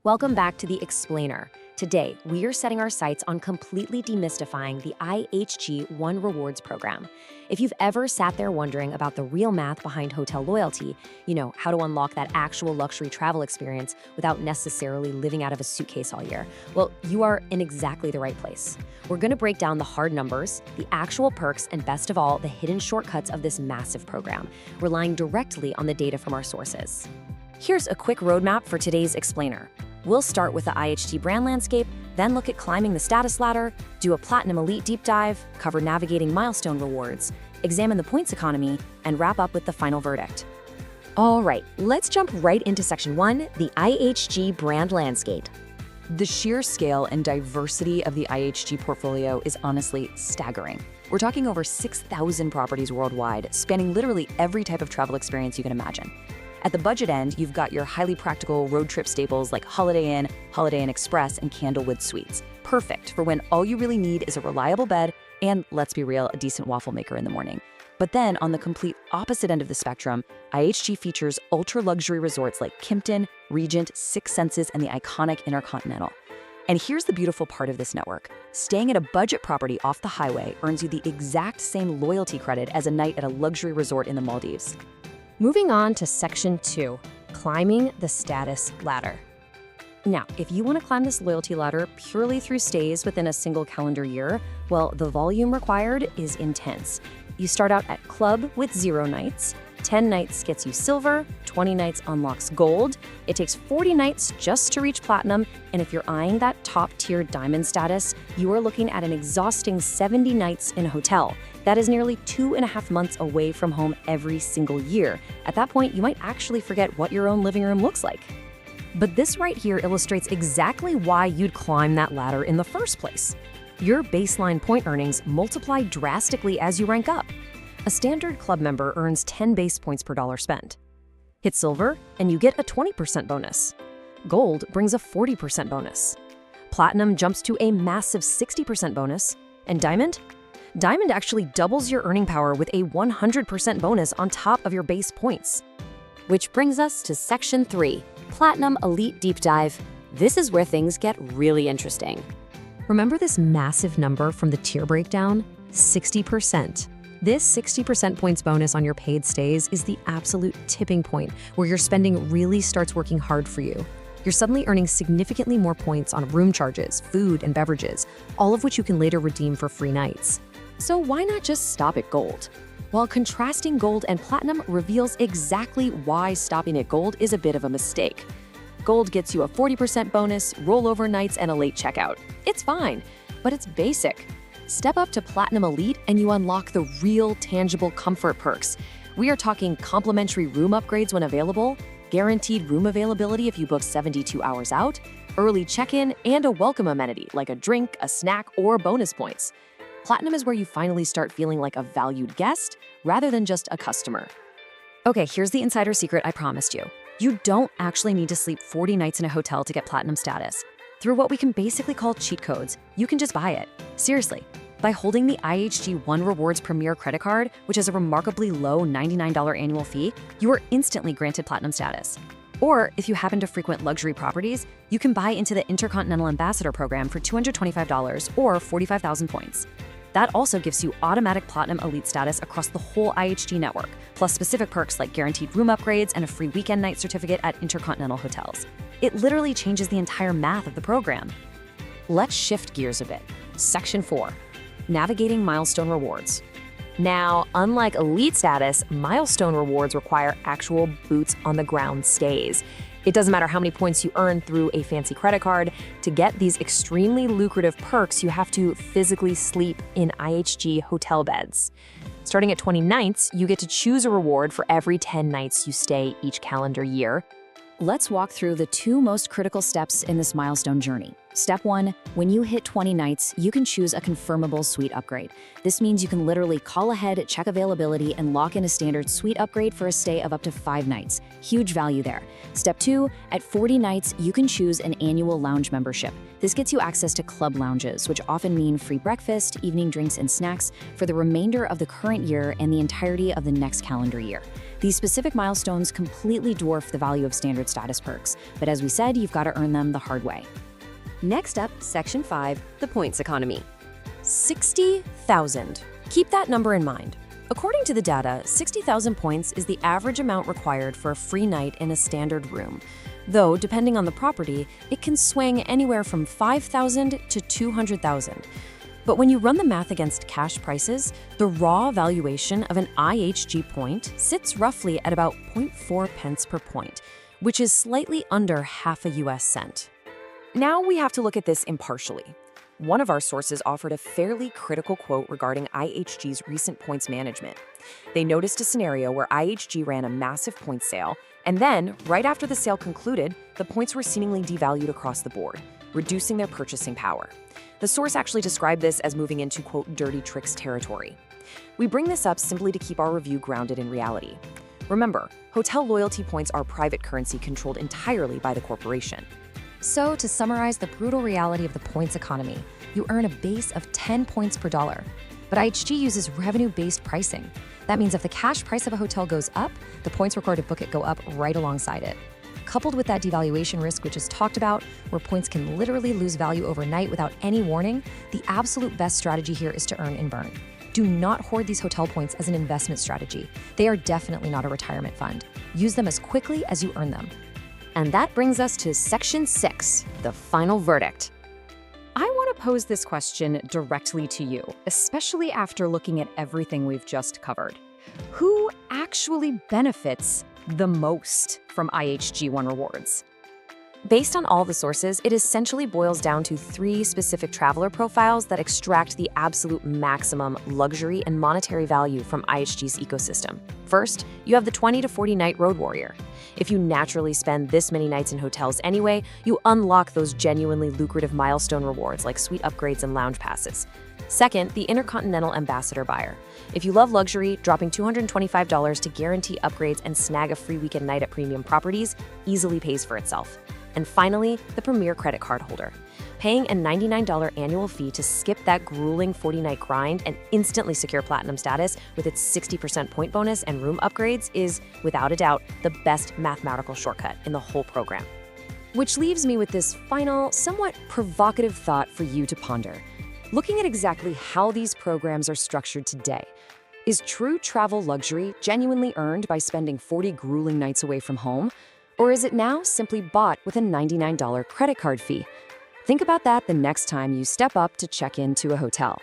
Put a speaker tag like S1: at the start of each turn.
S1: Welcome back to The Explainer. Today, we are setting our sights on completely demystifying the IHG Rewards program. If you've ever sat there wondering about the real math behind hotel loyalty, how to unlock that actual luxury travel experience without necessarily living out of a suitcase all year, well, you are in exactly the right place. We're going to break down the hard numbers, the actual perks, and best of all, the hidden shortcuts of this massive program, relying directly on the data from our sources. Here's a quick roadmap for today's Explainer. We'll start with the IHG brand landscape, then look at climbing the status ladder, do a Platinum Elite deep dive, cover navigating milestone rewards, examine the points economy, and wrap up with the final verdict. All right, let's jump right into Section 1, the IHG brand landscape.
S2: The sheer scale and diversity of the IHG portfolio is honestly staggering. We're talking over 6,000 properties worldwide, spanning literally every type of travel experience you can imagine. At the budget end, you've got your highly practical road trip staples like Holiday Inn Express, and Candlewood Suites. Perfect for when all you really need is a reliable bed and, let's be real, a decent waffle maker in the morning. But then, on the complete opposite end of the spectrum, IHG features ultra-luxury resorts like Kimpton, Regent, Six Senses, and the iconic Intercontinental. And here's the beautiful part of this network. Staying at a budget property off the highway earns you the exact same loyalty credit as a night at a luxury resort in the Maldives.
S1: Moving on to Section 2, climbing the status ladder. Now, if you want to climb this loyalty ladder purely through stays within a single calendar year, well, the volume required is intense. You start out at Club with 0 nights, 10 nights gets you Silver, 20 nights unlocks Gold, it takes 40 nights just to reach Platinum, and if you're eyeing that top-tier Diamond status, you are looking at an exhausting 70 nights in a hotel. That is nearly 2.5 months away from home every single year. At that point, you might actually forget what your own living room looks like. But this right here illustrates exactly why you'd climb that ladder in the first place. Your baseline point earnings multiply drastically as you rank up. A standard club member earns 10 base points per dollar spent. Hit Silver, and you get a 20% bonus. Gold brings a 40% bonus. Platinum jumps to a massive 60% bonus. And Diamond? Diamond actually doubles your earning power with a 100% bonus on top of your base points. Which brings us to Section 3, Platinum Elite Deep Dive. This is where things get really interesting. Remember this massive number from the tier breakdown? 60%. This 60% points bonus on your paid stays is the absolute tipping point where your spending really starts working hard for you. You're suddenly earning significantly more points on room charges, food, and beverages, all of which you can later redeem for free nights. So why not just stop at Gold? While contrasting Gold and Platinum reveals exactly why stopping at Gold is a bit of a mistake. Gold gets you a 40% bonus, rollover nights, and a late checkout. It's fine, but it's basic. Step up to Platinum Elite and you unlock the real, tangible comfort perks. We are talking complimentary room upgrades when available, guaranteed room availability if you book 72 hours out, early check-in, and a welcome amenity like a drink, a snack, or bonus points. Platinum is where you finally start feeling like a valued guest rather than just a customer. Okay, here's the insider secret I promised you. You don't actually need to sleep 40 nights in a hotel to get Platinum status. Through what we can basically call cheat codes, you can just buy it. Seriously. By holding the IHG Rewards Premier credit card, which has a remarkably low $99 annual fee, you are instantly granted Platinum status. Or, if you happen to frequent luxury properties, you can buy into the Intercontinental Ambassador program for $225 or 45,000 points. That also gives you automatic Platinum Elite status across the whole IHG network, plus specific perks like guaranteed room upgrades and a free weekend night certificate at Intercontinental hotels. It literally changes the entire math of the program. Let's shift gears a bit. Section 4, navigating milestone rewards. Now, unlike Elite status, milestone rewards require actual boots-on-the-ground stays. It doesn't matter how many points you earn through a fancy credit card. To get these extremely lucrative perks, you have to physically sleep in IHG hotel beds. Starting at 20 nights, you get to choose a reward for every 10 nights you stay each calendar year. Let's walk through the 2 most critical steps in this milestone journey. Step 1, when you hit 20 nights, you can choose a confirmable suite upgrade. This means you can literally call ahead, check availability, and lock in a standard suite upgrade for a stay of up to 5 nights. Huge value there. Step 2, at 40 nights, you can choose an annual lounge membership. This gets you access to club lounges, which often mean free breakfast, evening drinks, and snacks for the remainder of the current year and the entirety of the next calendar year. These specific milestones completely dwarf the value of standard status perks, but as we said, you've got to earn them the hard way.
S3: Next up, Section 5, the points economy.
S1: 60,000. Keep that number in mind. According to the data, 60,000 points is the average amount required for a free night in a standard room. Though, depending on the property, it can swing anywhere from 5,000 to 200,000. But when you run the math against cash prices, the raw valuation of an IHG point sits roughly at about 0.4 pence per point, which is slightly under half a US cent.
S2: Now we have to look at this impartially. One of our sources offered a fairly critical quote regarding IHG's recent points management. They noticed a scenario where IHG ran a massive points sale, and then, right after the sale concluded, the points were seemingly devalued across the board, reducing their purchasing power. The source actually described this as moving into, quote, dirty tricks territory. We bring this up simply to keep our review grounded in reality. Remember, hotel loyalty points are private currency controlled entirely by the corporation.
S1: So, to summarize the brutal reality of the points economy, you earn a base of 10 points per dollar. But IHG uses revenue-based pricing. That means if the cash price of a hotel goes up, the points required to book it go up right alongside it. Coupled with that devaluation risk which is talked about, where points can literally lose value overnight without any warning, the absolute best strategy here is to earn and burn. Do not hoard these hotel points as an investment strategy. They are definitely not a retirement fund. Use them as quickly as you earn them.
S3: And that brings us to Section 6, the final verdict. I want to pose this question directly to you, especially after looking at everything we've just covered. Who actually benefits the most from IHG One Rewards?
S1: Based on all the sources, it essentially boils down to 3 specific traveler profiles that extract the absolute maximum luxury and monetary value from IHG's ecosystem. First, you have the 20 to 40 night road warrior. If you naturally spend this many nights in hotels anyway, you unlock those genuinely lucrative milestone rewards like suite upgrades and lounge passes. Second, the intercontinental ambassador buyer. If you love luxury, dropping $225 to guarantee upgrades and snag a free weekend night at premium properties easily pays for itself. And finally, the premier credit card holder. Paying a $99 annual fee to skip that grueling 40-night grind and instantly secure platinum status with its 60% point bonus and room upgrades is, without a doubt, the best mathematical shortcut in the whole program. Which leaves me with this final, somewhat provocative thought for you to ponder. Looking at exactly how these programs are structured today, is true travel luxury genuinely earned by spending 40 grueling nights away from home? Or is it now simply bought with a $99 credit card fee? Think about that the next time you step up to check into a hotel.